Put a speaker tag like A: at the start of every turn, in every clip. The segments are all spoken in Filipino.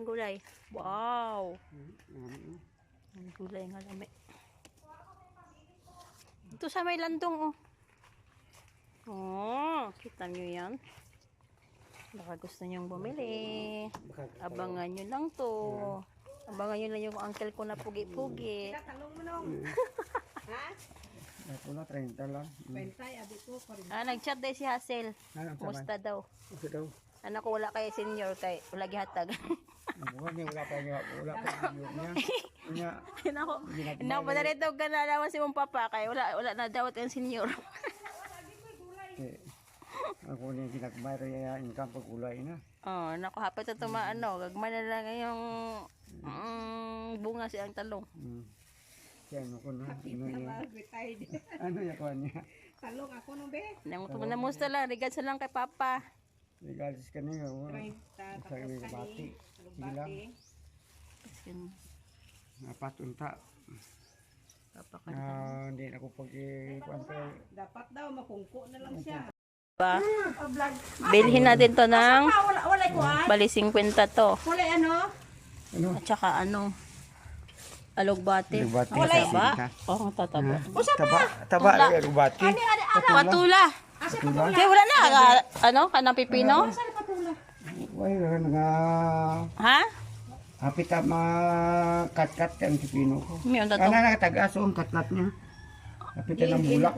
A: gulay. Wow. Ang gulay nga lami. Ito sa may landong, oh. Oh, kita nyo yan. Baka gusto nyong bumili. Abangan nyo lang to. Abangan nyo lang yung uncle ko na pugi-pugi.
B: Talong mo nung. Ha?
C: Ako na 30 lang.
B: Pentay, abi ko.
A: Nag-chat day si Hazel. Kumusta daw?
C: Ito daw.
A: Ano ko wala kay senior kay wala gihatag.
C: Wala pa niya niya.
A: Nako pa na rito ganalawan si mong papa kay wala na daw ang senior.
C: Ako ni kinakbay ya income pag ulay na.
A: Oh, nako hapit ito maano, gagmay na lang yung bunga siyang talong.
C: Kaya ko na.
B: Retired.
C: Ano ya ko niya?
B: Talong ako nung be.
A: Namusta lang, regards lang kay papa.
C: Regalis kanina.
B: 30.
C: Sa
B: Tapos
C: bati.
B: Bati.
C: Apat unta.
A: Papa ka.
C: Hindi na ako pag-ikuan pa.
B: Dapat daw makungko na lang siya.
A: Ba? Bilhin natin to ng
B: Wala ko ay.
A: bali 50 to.
B: Wala ano?
C: Ano?
A: At saka ano? Alugbate.
C: Alugbate.
A: Taba? Oo, tataba.
C: Taba alugbate.
A: Patula. Kaya wala na. Ano? Kanang pipino?
C: Wala nga.
A: Ha?
C: Hapit kat-kat ang pipino ko.
A: Miyon to.
C: Ano nakatagas ang kat-kat niya. Hapit na bulak.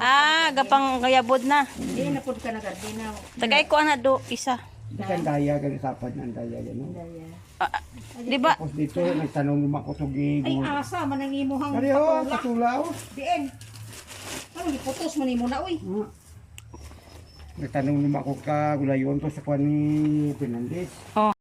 A: Gapang gayabod na.
B: Hindi na pud ka na gardina.
A: Tagay ko ana do isa.
C: Ikan daya ganun tapad ng daya yan.
A: Di ba?
C: Tapos dito nagtanong mo ako tugi.
B: Ay asa man ang imuhang
C: Ari oh, katulaw.
B: Diin. Ano giputos man imo na uy.
C: Nagtanong mo ako ka gulayon to sa kwan ni Fernandez.
A: Oh.